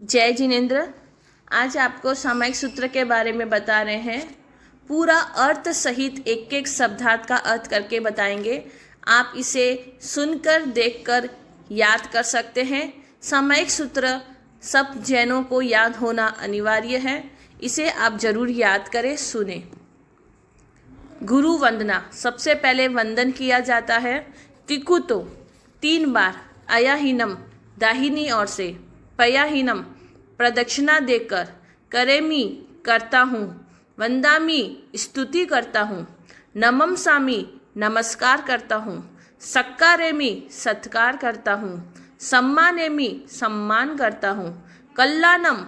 जय जिनेन्द्र। आज आपको सामायिक सूत्र के बारे में बता रहे हैं। पूरा अर्थ सहित एक एक शब्दार्थ का अर्थ करके बताएंगे। आप इसे सुनकर देखकर याद कर सकते हैं। सामायिक सूत्र सब जैनों को याद होना अनिवार्य है। इसे आप जरूर याद करें, सुने। गुरु वंदना, सबसे पहले वंदन किया जाता है। तिकुतो 3 बार, अयाहीनम दाहिनी ओर से, पयाहीनम प्रदक्षिणा देकर, करेमी करता हूँ, वंदामी स्तुति करता हूँ, नमम सामी नमस्कार करता हूँ, सक्कारेमी सत्कार करता हूँ, सम्मानेमी सम्मान करता हूँ, कल्याणम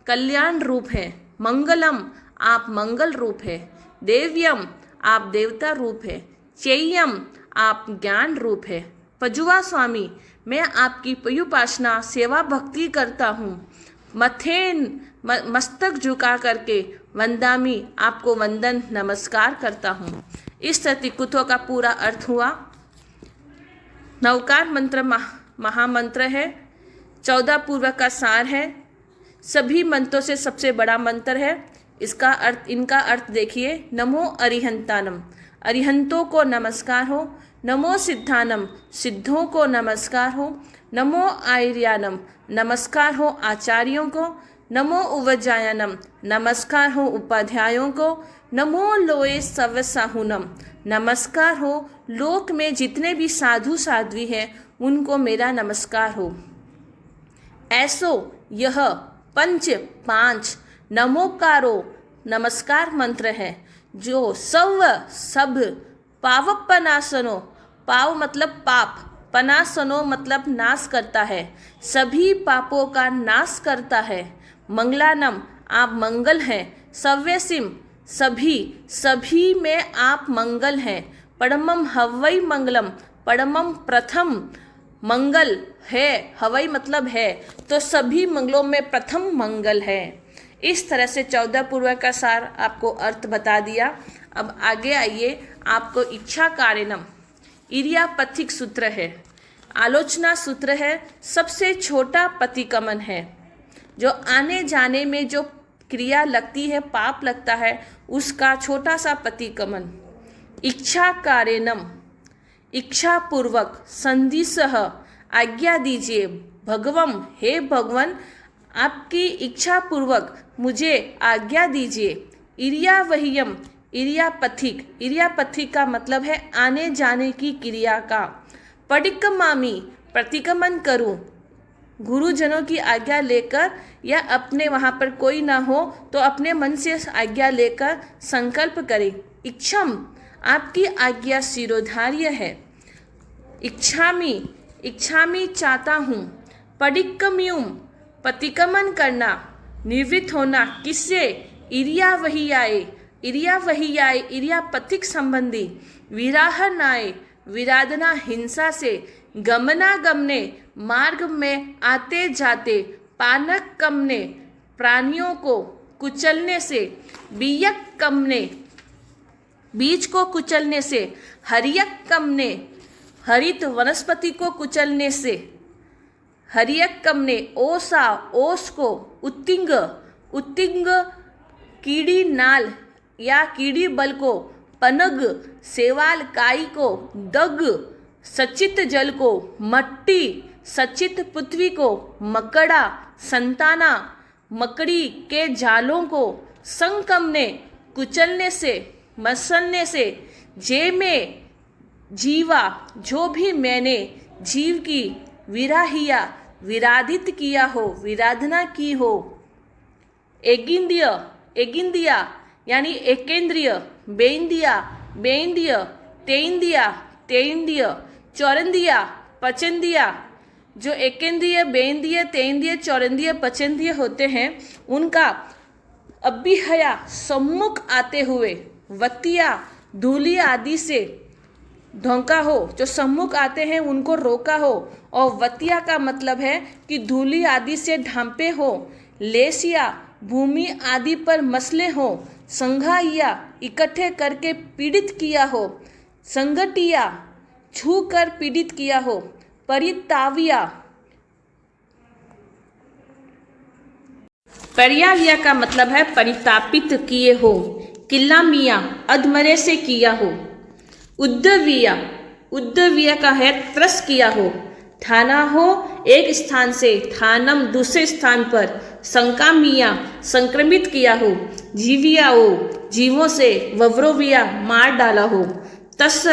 कल्याण रूप है, मंगलम आप मंगल रूप है, देव्यम आप देवता रूप है, चेय्यम आप ज्ञान रूप है, पजुआ स्वामी मैं आपकी पयुपासना सेवा भक्ति करता हूँ, मथेन मस्तक झुका करके, वंदामी आपको वंदन नमस्कार करता हूँ। इस तिकुतो का पूरा अर्थ हुआ। नवकार मंत्र महामंत्र है, 14 पूर्वक का सार है, सभी मंत्रों से सबसे बड़ा मंत्र है। इनका अर्थ देखिए। नमो अरिहंतानम, अरिहंतों को नमस्कार हो। नमो सिद्धानम, सिद्धों को नमस्कार हो। नमो आर्यानम, नमस्कार हो आचार्यों को। नमो उवजायनम, नमस्कार हो उपाध्यायों को। नमो लोए सवसाहुनम, नमस्कार हो लोक में जितने भी साधु साध्वी हैं उनको मेरा नमस्कार हो। ऐसो यह 5 नमोकारो नमस्कार मंत्र है, जो सब पावपनासनो, पाव मतलब पाप, पनासनो मतलब नाश करता है, सभी पापों का नाश करता है। मंगलानम आप मंगल हैं, सव्यसिम सभी में आप मंगल हैं। परमम हवई मंगलम, परमम प्रथम मंगल है, हवई मतलब है, तो सभी मंगलों में प्रथम मंगल है। इस तरह से 14 पूर्वक का सार आपको अर्थ बता दिया। अब आगे आइए, आपको इच्छा कारणम इरियापथिक सूत्र है, आलोचना सूत्र है, सबसे छोटा प्रतिगमन है। जो आने जाने में जो क्रिया लगती है, पाप लगता है, उसका छोटा सा प्रतिगमन। इच्छा कारणम, इच्छा पूर्वक, संधि सह आज्ञा दीजिए। भगवम हे भगवन, आपकी इच्छा पूर्वक मुझे आज्ञा दीजिए। इरियावहियम, इरियापथिक का मतलब है आने जाने की क्रिया का। पडिक्कमामी प्रतिगमन करूं, गुरुजनों की आज्ञा लेकर, या अपने वहाँ पर कोई ना हो तो अपने मन से आज्ञा लेकर संकल्प करें। इच्छम आपकी आज्ञा शिरोधार्य है। इच्छामी चाहता हूँ। पडिक्कम्युम प्रतिगमन करना, निवृत्त होना, किससे? इरियावहियाए, इरियापथिक संबंधी। विराहनाए विराधना हिंसा से। गमनागमने मार्ग में आते जाते। पानकमने प्राणियों को कुचलने से। बीयकमने बीज को कुचलने से। हरियकमने हरित वनस्पति को कुचलने से। हरियकमने ओसा ओस को। उत्तिंग कीड़ी नाल या कीड़ी बल को। पनग सेवाल काई को। दग सचित जल को। मट्टी सचित पृथ्वी को। मकड़ा संताना मकड़ी के जालों को। संकमने कुचलने से, मसलने से। जे में जीवा जो भी मैंने जीव की। विराहिया विराधित किया हो, विराधना की हो। एगिंदिया यानी एकेंद्रिय। बेंदिया तेंदिया। चौरंदिया पचंदिया। जो एकेंद्रिय, बेंदिय, तेंदिय, चौरंदिय, पचंदिय होते हैं, उनका अभिहया सम्मुख आते हुए। वतिया धूलि आदि से ढोंका हो, जो सम्मुख आते हैं उनको रोका हो। और वतिया का मतलब है कि धूलि आदि से ढांपे हो। लेसिया भूमि आदि पर मसले हो। संघाइया इकट्ठे करके पीड़ित किया हो। संगटिया छू कर पीड़ित किया हो। परिताविया पर्याव्या का मतलब है परितापित किए हो। किल्लामिया अधमरे से किया हो। उद्दविया, उद्दविया का है त्रस्त किया हो। ठाना हो एक स्थान से, ठानम दूसरे स्थान पर। संकामिया संक्रमित किया हो। जीविया हो जीवों से। वव्रोविया मार डाला हो। तस्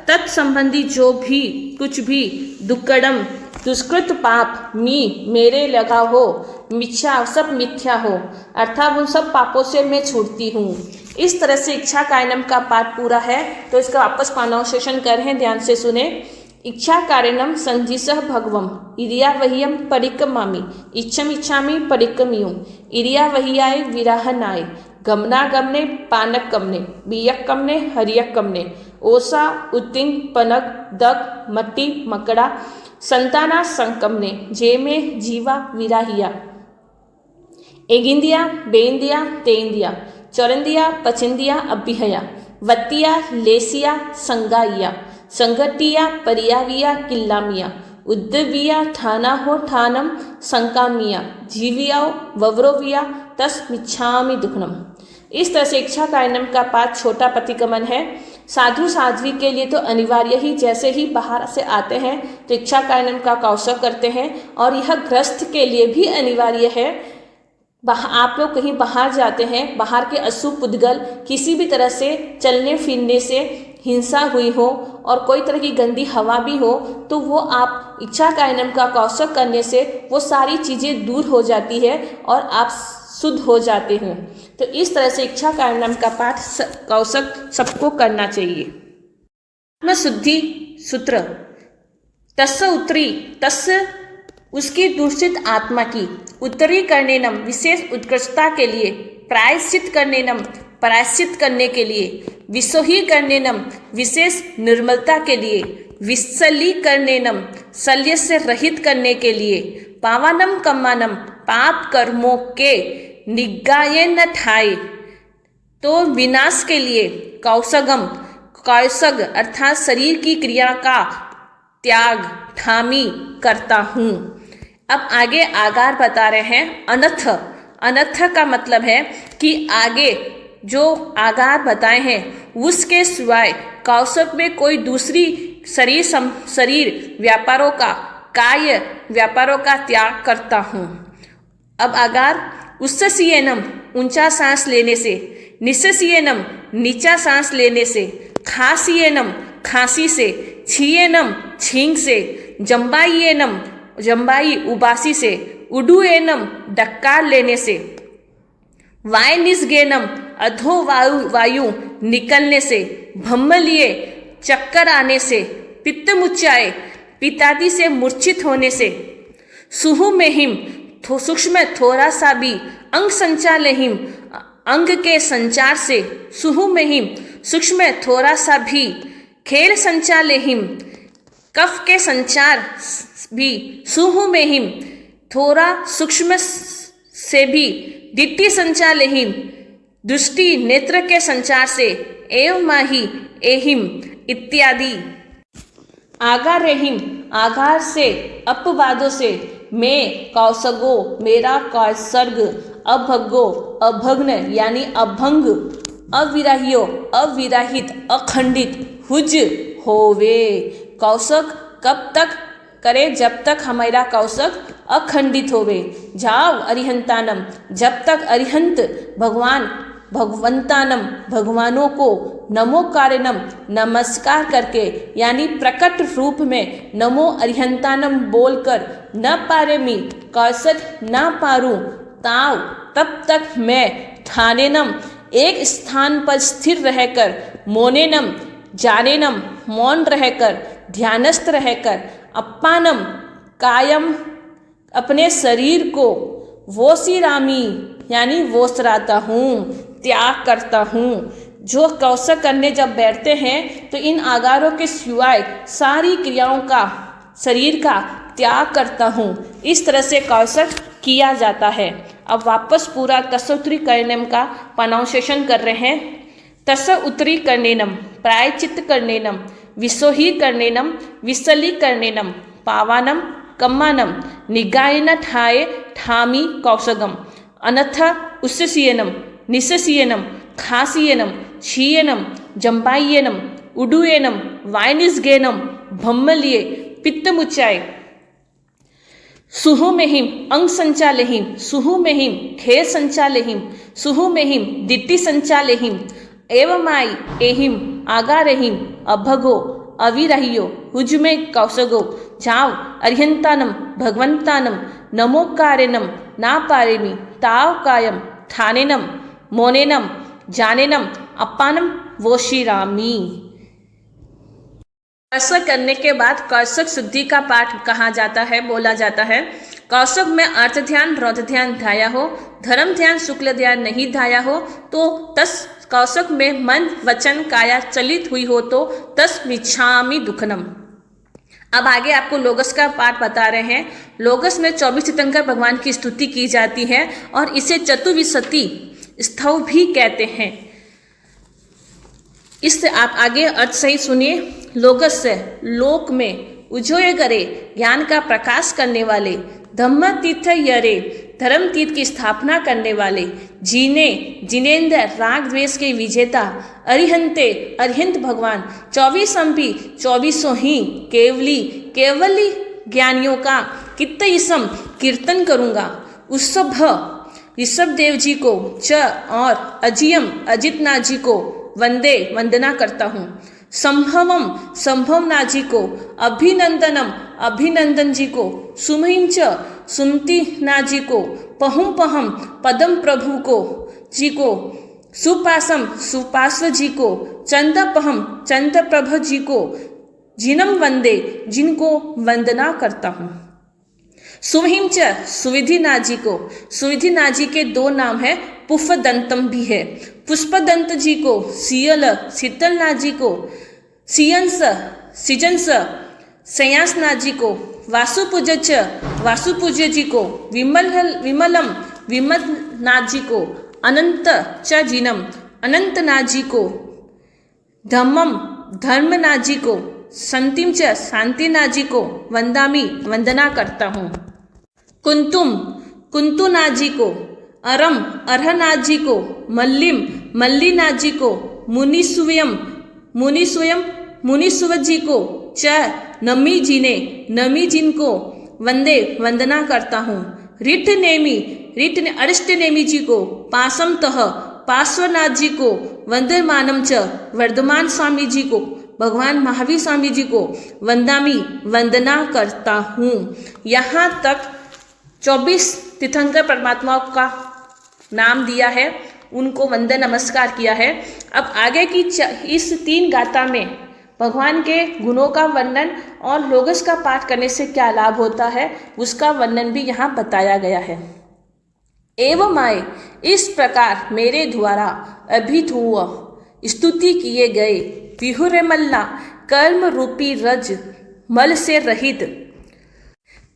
तत्संबंधी जो भी कुछ भी। दुक्कड़म दुष्कृत पाप। मेरे लगा हो। मिथ्या सब मिथ्या हो, अर्थात उन सब पापों से मैं छूटती हूँ। इस तरह से इच्छा कारणम का पाठ पूरा है। तो इसका वापस प्रोनाउंसिएशन कर रहे हैं, ध्यान से सुने। इच्छा कारणम संजिसह भगवम इरिया वहियम परिकमामि। इच्छम इच्छामि परिकमियुं इरिया वहियाय विराहनाय। गमनागमने पानकमने बियक्कमने हरियक्कमने। ओसा उतिंग पनक दक मट्टी मकड़ा। संताना संकमने जेमे जीवा विराहिया। एगिंदिया बेंदिया तेंदिया। चौरंदिया पचिंदिया अभिहया। वत्तिया लेसिया संगाइया। संगटिया परियाविया किल्लामिया। उद्दविया ठाना हो ठानम संकामिया। जीवियाओ वव्रोविया तस मिच्छामि दुखनम। इस तरह से इच्छा कारणम का पाठ छोटा प्रतिगमन है। साधु साध्वी के लिए तो अनिवार्य ही, जैसे ही बाहर से आते हैं तो इच्छा कारणम का कौशल करते हैं, और यह गृहस्थ के लिए भी अनिवार्य है। आप लोग कहीं बाहर जाते हैं, बाहर के अशुभ पुद्गल किसी भी तरह से चलने फिरने से हिंसा हुई हो और कोई तरह की गंदी हवा भी हो, तो वो आप इच्छा कारणम का कौशल करने से वो सारी चीज़ें दूर हो जाती है और आप शुद्ध हो जाते हैं। तो इस तरह से इच्छा कारणम का पाठ कौशल सबको करना चाहिए। आत्मशुद्धि सूत्र। तस्य उत्तरी, तस्य उसकी दूषित आत्मा की। उत्तरी करनेनम विशेष उत्कृष्टता के लिए। प्रायश्चित करनेनम प्रायश्चित करने के लिए। विसोही करनेनम विशेष निर्मलता के लिए। विसली करनेनम शल्य से रहित करने के लिए। पावानम कम्मानम पाप कर्मों के निगायन ठाए तो विनाश के लिए। कौसगम कौसग अर्थात शरीर की क्रिया का त्याग ठामी करता हूँ। अब आगे आगार बता रहे हैं। अनथ, अनथ का मतलब है कि आगे जो आगार बताए हैं उसके सिवाय कौशक में कोई दूसरी शरीर व्यापारों का, काय व्यापारों का त्याग करता हूँ। अब आगार। उस्ससीयनम ऊंचा सांस लेने से। निस्ससीयनम नीचा सांस लेने से। खासीयनम खांसी से। छीयनम छींक से। जम्बाइयनम जम्बाई उबासी से। उडुएनम डक्कार लेने से। वायनिस्गेनम अधो वायु निकलने से। भम्मलिए चक्कर आने से। पित्तमुच्चाए पितादी से मूर्छित होने से। सुहु में हिम सूक्ष्म थोड़ा सा भी। अंग संचार हिम अंग के संचार से। सुहु में हिम सूक्ष्म थोड़ा सा भी। खेल संचार हिम कफ के संचार भी। सुहु में हिम थोड़ा सूक्ष्म से भी। दिट्टी संचार हिम दृष्टि नेत्र के संचार से। एवं माही एहिम इत्यादि। आगार रहीम आगार से अपवादों से। मैं कौसगो मेरा कौसर्ग। अभगो अभग्न यानी अभंग। अविराहियो अविराहित अखंडित। हुज होवे। कौशक कब तक करे? जब तक हमारा कौशक अखंडित होवे। जाओ अरिहंतानम जब तक अरिहंत भगवान भगवंतानम भगवानों को नमो कारणम नमस्कार करके यानी प्रकट रूप में नमो अरिहंतानम बोलकर न पारेमी कौशक न पारूं ताव तब तक मैं ठानेनम एक स्थान पर स्थिर रहकर। मोनेनम जानेनम मौन रहकर। ध्यानस्थ रहकर। अप्पानम कायम अपने शरीर को। वोसिरामी यानी वोसराता हूँ, त्याग करता हूँ। जो कौशल करने जब बैठते हैं तो इन आगारों के सिवाय सारी क्रियाओं का शरीर का त्याग करता हूँ। इस तरह से कौशल किया जाता है। अब वापस पूरा तस्सोत्तरी करनेम का प्रोनाउंसिएशन कर रहे हैं। तस्स उत्तरी करनेनम प्रायचित्त करनेनम। विसोही करनेनम विसली करनेनम। पावानम कम्मानम निगायन ठाए ठामी कौशगम। अनथ उस्ससीयनम निस्ससीयनम खासीयनम क्षीयनम जम्बायनम उडुयनम वायनिस्गेनम भम्मलिये पित्तमुच्चाय सुहुमेहिम अंग संचालेहिम सुहुमेहिम खेर संचालेहिम सुहुमेहिम दिट्टी संचालेहिम एवमाई एहिम आगारेहिम अभगो अविरहियो हुजमे कौसगो जाव अरिहंतानम भगवंतानम नमोकारेनम नापारेमि ताव कायम ठानेनम मोनेनम जानेनम अपानम वोशिरामी। कर्षक करने के बाद कर्षक शुद्धि का पाठ कहा जाता है, बोला जाता है। कौशक में अर्थ ध्यान रौद्र ध्यान ध्याया हो, धर्म ध्यान शुक्ल ध्यान नहीं ध्याया हो तो तस कौशक में मन वचन काया चलित हुई हो तो तस मिच्छामि दुखनम। अब आगे आपको लोगस का पाठ बता रहे हैं। लोगस में 24 तीर्थंकर भगवान की स्तुति की जाती है और इसे चतुर्विंशति स्तव भी कहते हैं। इससे आप आगे अर्थ सही सुनिए। लोगस से लोक में उजोय करे ज्ञान का प्रकाश करने वाले, धम्म तीर्थ यरे धर्म तीर्थ की स्थापना करने वाले, जीने जिनेन्द्र राग द्वेष के विजेता, अरिहंते अरिहंत भगवान, 24 अंपी 24 ही केवली ज्ञानियों का कित्तईसम कीर्तन करूँगा। ऋषभ देव जी को च और अजियम अजितनाथ जी को वंदे वंदना करता हूँ। संभवम संभवनाथ जी को, अभिनंदनम अभिनंदन जी को, सुमहिम च सुमतिनाथ जी को, पहुम पहम पदम प्रभु को जी को, सुपासम सुपास्व जी को, चंदपहम चंद्रप्रभ जी को, जिनम वंदे जिनको वंदना करता हूँ। सुमहिम च सुविधिनाथ जी को, सुविधिनाथ जी के 2 नाम है, पुष्पदंतम भी है। पुष्पदंत जी को सियल शीतलनाथ जी को, सिजंस सयासनाथ जी को, वासुपूज्य जी को, विमलम विमलनाथ जी को, अनंत च जिनम अनंतनाथ जी को, धम्मम धर्मनाथ जी को, संतिम च शांतिनाथ जी को वंदामी वंदना करता हूँ। कुंतुम कुंतुनाथ जी को, अरम अरहनाथ जी को, मल्लिम मल्लीनाथ जी को, मुनिस्वयम मुनिस्व जी को, च नमी नमी जिन को वंदे वंदना करता हूँ। रिट अरिष्ट नेमी जी को, पासमतः पार्श्वनाथ जी को, वंदमानम च वर्धमान स्वामी जी को, भगवान महावीर स्वामी जी को वंदामी वंदना करता हूँ। यहाँ तक 24 तीर्थंकर परमात्माओं का नाम दिया है, उनको वंदन नमस्कार किया है। अब आगे की इस 3 गाथा में भगवान के गुणों का वर्णन और लोगस का पाठ करने से क्या लाभ होता है उसका वर्णन भी यहाँ बताया गया है। एवं आए इस प्रकार मेरे द्वारा अभित हुआ स्तुति किए गए विहुरमल्ला कर्म रूपी रज मल से रहित,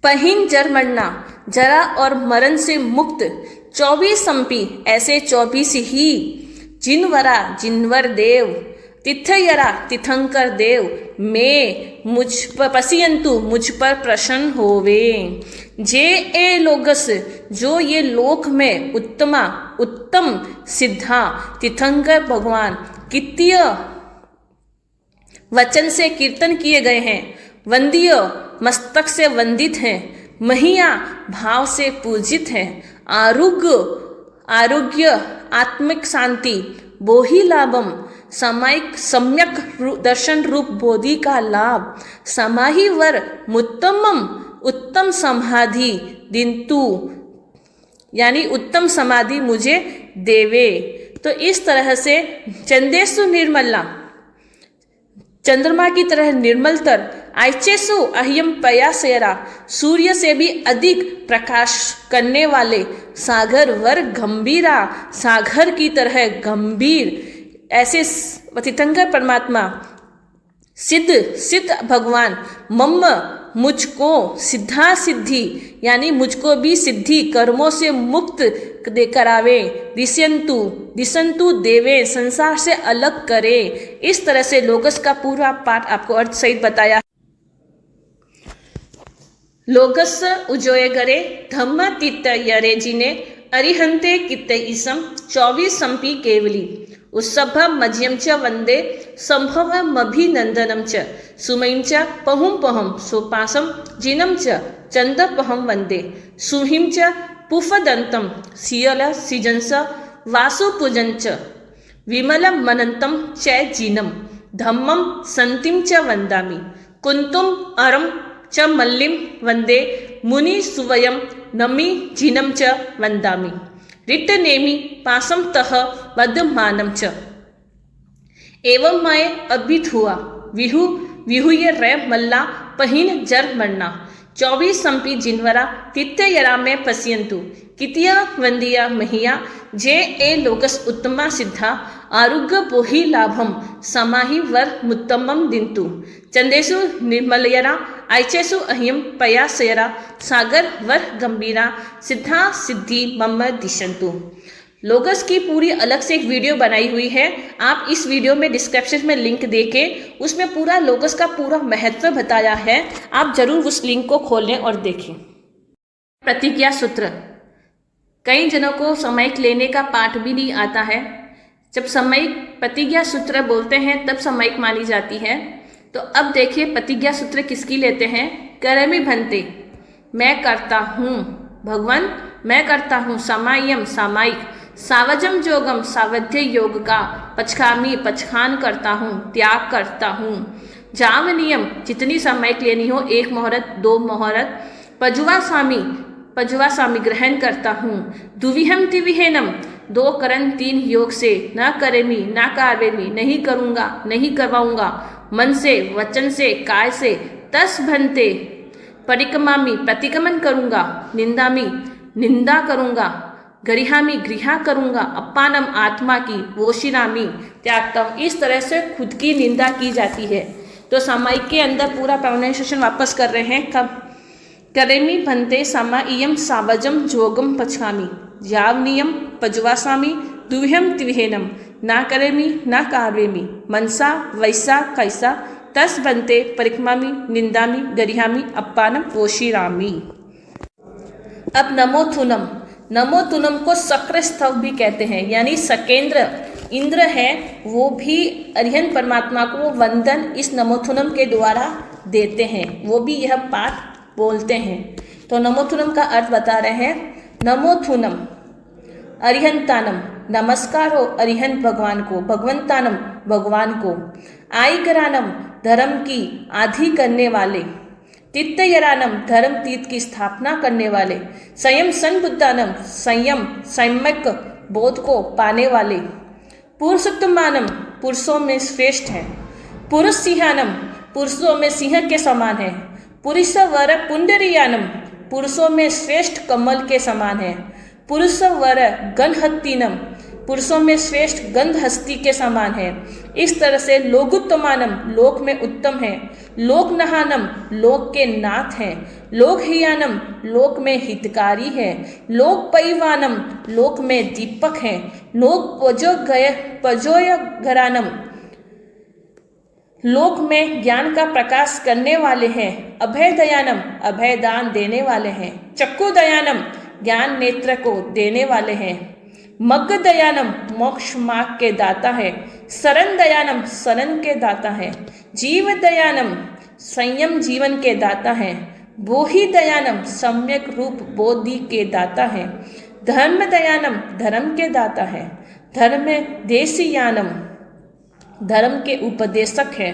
पहिन जरमन्ना जरा और मरण से मुक्त, 24 अंपी ऐसे 24 ही, जिनवरा जिनवर देव, तिथयरा तीर्थंकर देव, मैं मुझ पर पसियंतु मुझ पर प्रसन्न होवे। जे ए लोगस जो ये लोक में उत्तम सिद्धा तीर्थंकर भगवान कित्तीय वचन से कीर्तन किए गए हैं, वंदीय मस्तक से वंदित हैं, महिया भाव से पूजित हैं, आरोग्य आत्मिक शांति, बोहि लाभम सामायिक सम्यक दर्शन रूप बोधि का लाभ, समाहि वर मुत्तमम उत्तम समाधि दिंतु यानी उत्तम समाधि मुझे देवे। तो इस तरह से चंदेसु निर्मला चंद्रमा की तरह निर्मलतर, आइचेसु अह्यम पयासेरा सूर्य से भी अधिक प्रकाश करने वाले, सागर वर गंभीरा सागर की तरह गंभीर, ऐसे तीर्थंकर परमात्मा सिद्ध भगवान मम्म मुझको सिद्धा सिद्धि यानी मुझको भी सिद्धि कर्मों से मुक्त दे करावे, दिशंतु देवे संसार से अलग करे। इस तरह से लोगस का पूरा पाठ आपको अर्थ सहित बताया। लोगस उजोय गरे धम्म तीर्थ यरे जिने अरिहंते कितईसम 24 संपी केवली उत्सभम मज्यम च वंदे संभवमभिनंदनम च सुमयं च पहुम पहम सोपासम जिनम च चंदपहम वंदे सुहिम च पुफदंतम सियल सिजंस वासुपूजन च विमलम मनंतम च जीनम धम्मम संतिम च वंदामि कुंतुम अरम च मल्लिम वंदे मुनि सुवयम नमि जिनम च वंदामि रिट्टनेमि पासम तह वदमानम च एवं मय अभित हुआ विहु विहुय रे मल्ला पहिन जर मरना 24 संपी जिनवरा तित्ययरा में पश्यंतु कितिया वंदिया महिया जे ए लोकस उत्तमा सिद्धा आरुग्य पोहि लाभम समाहि वर मुत्तमम दिंतु चंदेसु निर्मलयरा आयचेसु अह्यम पयासयरा सागर वर गंभीरा सिद्धा सिद्धि मम दिशंतु। लोगस की पूरी अलग से एक वीडियो बनाई हुई है, आप इस वीडियो में डिस्क्रिप्शन में लिंक देके उसमें पूरा लोगस का पूरा महत्व बताया है, आप जरूर उस लिंक को खोलें और देखें। प्रतिज्ञा सूत्र, कई जनों को सामयिक लेने का पाठ भी नहीं आता है। जब सामयिक प्रतिज्ञा सूत्र बोलते हैं तब सामयिक मानी जाती है। तो अब देखिए प्रतिज्ञा सूत्र किसकी लेते हैं। करमि भन्ते, मैं करता हूँ, भगवान मैं करता हूँ, सामायम सामायिक, सावजम जोगम सावध्य योग का, पचखामी पचखान करता हूँ, त्याग करता हूँ, जाव नियम जितनी सामयिक लेनी हो 1 मुहूर्त 2 मुहूर्त, पजुआ स्वामी ग्रहण करता हूँ, दुविहम तिविहेनम 2 करण 3 योग से, न करेमी न कार्वेमी नहीं करूँगा नहीं करवाऊँगा, मन से वचन से काय से, तस भन्ते परिक्रमामी प्रतिक्रमण करूँगा, निंदामी निंदा करूँगा, गरिहामी गृहा करूँगा, अपानम आत्मा की, वोशिरामी त्यागता हूँ। इस तरह से खुद की निंदा की जाती है। तो सामायिक के अंदर पूरा प्रोनाउंसिएशन वापस कर रहे हैं। कब करेमी भन्ते सामाइयम सावजम जोगम पचकामी, यावनियम पजुवासामी दुविहम त्विहेनम, ना करेमी ना कार्वेमी, मनसा वैसा कैसा, तस भन्ते परिक्रमामी निंदामी गरिहामी अपानम वोशिरामी। अब नमोथुनम, नमोथुनम को शक्र स्तव भी कहते हैं, यानी सकेंद्र इंद्र है वो भी अरिहंत परमात्मा को वंदन इस नमोथुनम के द्वारा देते हैं, वो भी यह पाठ बोलते हैं। तो नमोथुनम का अर्थ बता रहे हैं। नमोथुनम अरिहंतानम, नमस्कार हो अरिहंत भगवान को, भगवंतानम भगवान को, आईकरानम धर्म की आधि करने वाले, तित्ययरानम धर्म तीर्थ की स्थापना करने वाले, संयम संबुद्धानम संयम सम्यक बोध को पाने वाले, पुरुषोत्तमानम पुरुषों में श्रेष्ठ है, पुरुष सिंहानम पुरुषों में सिंह के समान है, पुरुष वर पुंडरीयानम पुरुषों में श्रेष्ठ कमल के समान है, पुरुष वर गणहत्तीनम पुरुषों में श्रेष्ठ गंधहस्ती के समान है। इस तरह से लोकुत्तमानम लोक में उत्तम है, लोकनहानम लोक के नाथ हैं, लोकहियानम लोक में हितकारी है, लोकपैवानम लोक में दीपक है, लोक पजोयघरानम लोक में ज्ञान का प्रकाश करने वाले हैं, अभयदयानम अभय दान देने वाले हैं, चक्षुदयानम ज्ञान नेत्र को देने वाले हैं, मग्गदयानम मोक्ष मार्ग के दाता है, शरण दयानम शरण के दाता है, जीव दयानम संयम जीवन के दाता है, बोहि दयानम सम्यक रूप बोधि के दाता है, धर्म दयानम धर्म के दाता है, धर्म देशियानम धर्म के उपदेशक है,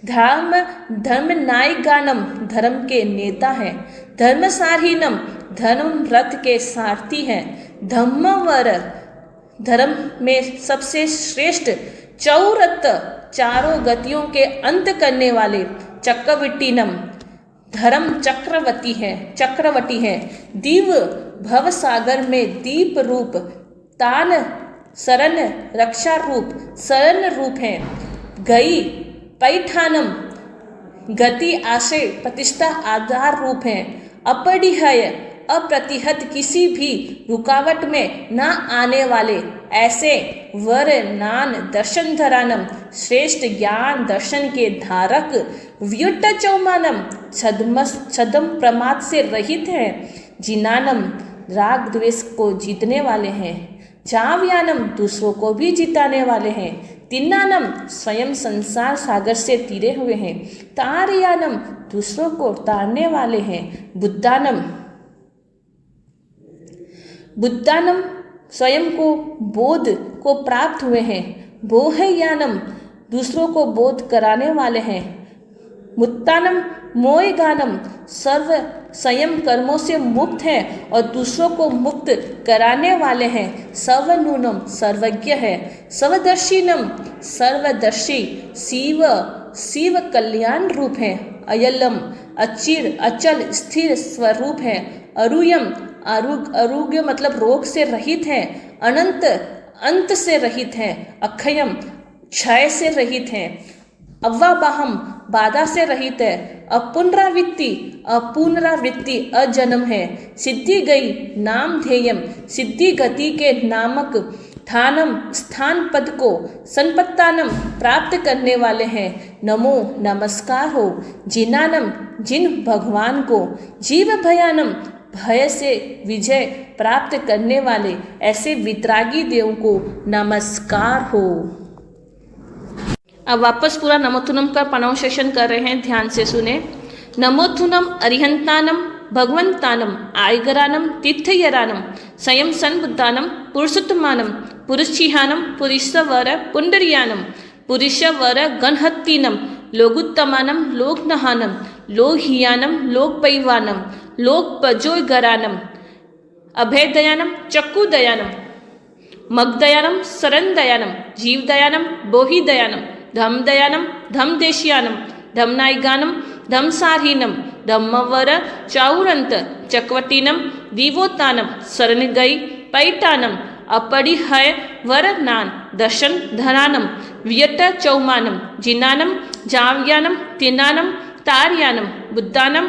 धर्म नायिकानम धर्म के नेता है, धर्मसारहीनम धर्म रथ के सारथी है, धम्मवर धर्म में सबसे श्रेष्ठ, चौरत चारों गतियों के अंत करने वाले, चक्रवटीनम धर्म चक्रवती है, दिव भव सागर में दीप रूप, तान शरण रक्षा रूप शरण रूप है, गई पैठानम गति आश्रय प्रतिष्ठा आधार रूप है, अपरिहय अप्रतिहत किसी भी रुकावट में न आने वाले ऐसे, वर नान दर्शन धरानम श्रेष्ठ ज्ञान दर्शन के धारक, व्युट चौमानम छद्म प्रमाद से रहित है, जिनानम राग द्वेष को जीतने वाले हैं। जावयानम दूसरों को भी जिताने वाले हैं। तिन्नानम स्वयं संसार सागर से तीरे हुए हैं। तारयानम दूसरों को तारने वाले हैं। बुद्धानम स्वयं को बोध को प्राप्त हुए हैं। बोहयानम दूसरों को बोध कराने वाले हैं। मुत्तानम मोयगानम सर्व संयम कर्मों से मुक्त है और दूसरों को मुक्त कराने वाले हैं। सर्वनूनम सर्वज्ञ है। सर्वदर्शिनम सर्वदर्शी शिव कल्याण रूप है। अयलम अचिर अचल स्थिर स्वरूप है। अरुयम आरोग्य मतलब रोग से रहित है। अनंत अंत से रहित है। अक्षयम क्षय से रहित है। अव्वाबाहम बाधा से रहित है। अपुनरावृत्ति अजन्म है। सिद्धि गई नाम ध्येयम सिद्धि गति के नामक ठानम स्थान पद को संपत्तानम प्राप्त करने वाले हैं। नमो नमस्कार हो जिनानम जिन भगवान को। जीव भयानम भय से विजय प्राप्त करने वाले ऐसे वितरागी देव को नमस्कार हो। अब वापस पूरा नमोथुनम का प्रोनाउंसिएशन कर रहे हैं, ध्यान से सुने। नमोथुनम अरिहंतानम भगवंतानम आयगरानम तीर्थयरानम स्वयं सन्बुद्धानम पुरुषोत्तमानम पुरुषिहानम पुरुषवर पुंडरियानम पुरुषवर गणहत्तीनम लोगुत्तमानम लोकनहानम लोकहियानम लोकपैवानम लोकपजोगरानम अभयदयानम चक्कुदयानम मगदयानम शरणदयानम जीवदयानम बोहिदयानम धमदयानम धमदेशियानम धमनायगानम धमसारहीनम धम्मवर चाउरंत चकवतीनम दीवोत्तानम शरणगई पैटानम अपरिहय वरनान दर्शन धरानम वियत चौमानम जिनानम जावयानम तिनानम तारयानम बुद्धानम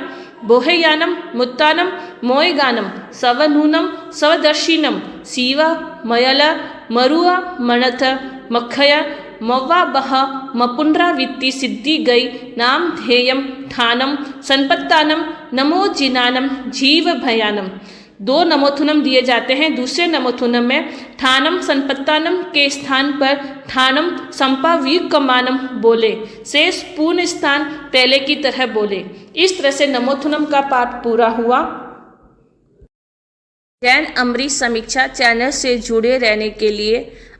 बोहयानम मुत्तानम मोयगानम सवनूनम सवदर्शिनम शिवा मयल मरुआ मनथ मखय मव्वाबह मपुनरावृत्ति सिद्धि गई नाम ध्येयम ठानम संपत्तानम नमो जिनानम जीव भयानम। 2 नमोथुनम दिए जाते हैं। दूसरे नमोथुनम में ठानम संपत्तानम के स्थान पर ठानम संपावीकमानम बोले, शेष पूर्ण स्थान पहले की तरह बोले। इस तरह से नमोथुनम का पाठ पूरा हुआ। जैन अमृत समीक्षा चैनल से जुड़े रहने के लिए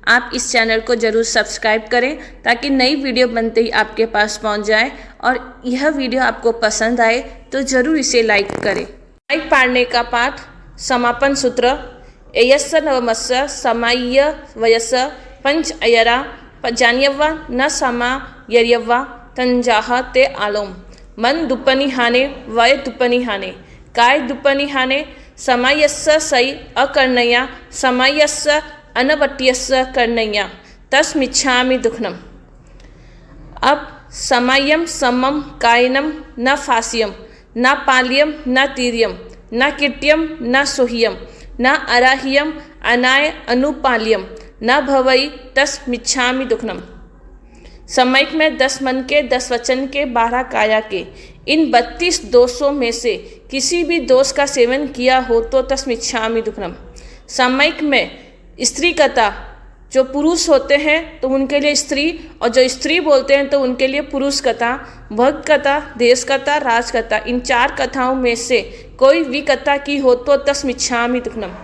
आप इस चैनल को जरूर सब्सक्राइब करें ताकि नई वीडियो बनते ही आपके पास पहुंच जाए, और यह वीडियो आपको पसंद आए तो जरूर इसे लाइक करें। लाइक पाढ़ने का पाठ समापन सूत्र एयस्स नवमस्स समाय्य वयस्स पंच अयरा जान्यव्वा न समा यर्यव्वा तंजाह ते आलोम मन दुपनि हाने वय दुपनि हाने काय दुपनि हाने समायस्स सई अकर्णया समायस्स अनवट्यस्स कर्णया तस्मिच्छामि दुखनम। अब समायम समम कायनम न फास्यम न पाल्यम न तीर्यम न किट्यम न सोह्यम न अराह्यम अनाय अनुपाल्यम न भवई तस्मिच्छामि दुखनम। समयिक में 10 मन के 10 वचन के 12 काया के इन 32 दोषों में से किसी भी दोष का सेवन किया हो तो तस्मिच्छामि दुखनम। समयिक में स्त्री कथा, जो पुरुष होते हैं तो उनके लिए स्त्री, और जो स्त्री बोलते हैं तो उनके लिए पुरुष कथा, भक्त कथा, देश कथा, राज कथा, इन 4 कथाओं में से कोई भी कथा की हो तो तस्मिच्छामि दुखनम।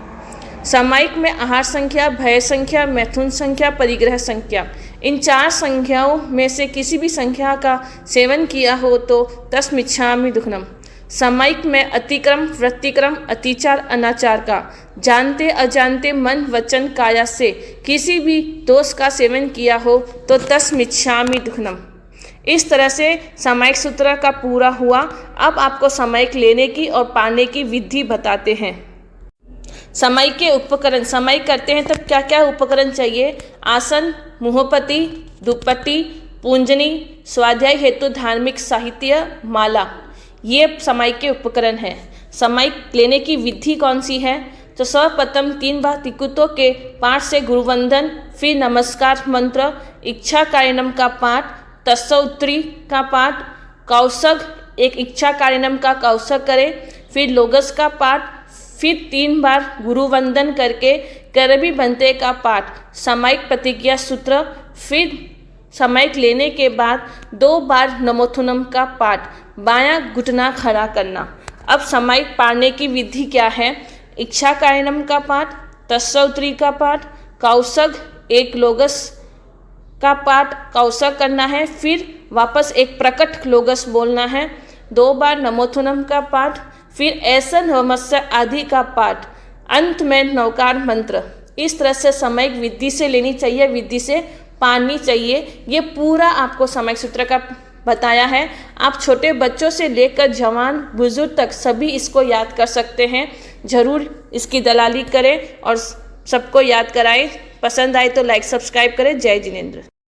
सामायिक में आहार संख्या, भय संख्या, मैथुन संख्या, परिग्रह संख्या, इन 4 संख्याओं में से किसी भी संख्या का सेवन किया हो तो तस्मिच्छामि दुखनम। सामायिक में अतिक्रम, वृत्तिक्रम, अतिचार, अनाचार का जानते अजानते मन वचन काया से किसी भी दोष का सेवन किया हो तो तस्मिच्छामि दुखनम। इस तरह से सामायिक सूत्र का पूरा हुआ। अब आपको सामायिक लेने की और पाने की विधि बताते हैं। सामायिक के उपकरण, सामायिक करते हैं तब क्या क्या उपकरण चाहिए? आसन, मुहपति, दुपट्टी, पूंजनी, स्वाध्याय हेतु धार्मिक साहित्य, माला, ये सामायिक के उपकरण हैं। सामायिक लेने की विधि कौन सी है? तो सर्वप्रथम 3 बार तिकुतो के पाठ से गुरुवंदन, फिर नमस्कार मंत्र, इच्छा कारिणम का पाठ, तत्सोत्तरी का पाठ, कौशग एक इच्छा कारिणम का कौशग करें, फिर लोगस का पाठ, फिर 3 बार गुरु वंदन करके करबी बनते का पाठ, सामायिक प्रतिज्ञा सूत्र, फिर सामायिक लेने के बाद 2 बार नमोथुनम का पाठ, बायां घुटना खड़ा करना। अब सामायिक पाढ़ने की विधि क्या है? इच्छा कायनम का पाठ, तस्सौत्री का पाठ, कौसग एक लोगस का पाठ कौसग करना है, फिर वापस एक प्रकट लोगस बोलना है, 2 बार नमोथुनम का पाठ, फिर ऐसन वमस्य आदि का पाठ, अंत में नवकार मंत्र। इस तरह से सामायिक विधि से लेनी चाहिए, विधि से पानी चाहिए। ये पूरा आपको सामायिक सूत्र का बताया है। आप छोटे बच्चों से लेकर जवान बुजुर्ग तक सभी इसको याद कर सकते हैं। ज़रूर इसकी दलाली करें और सबको याद कराएं। पसंद आए तो लाइक सब्सक्राइब करें। जय जिनेंद्र।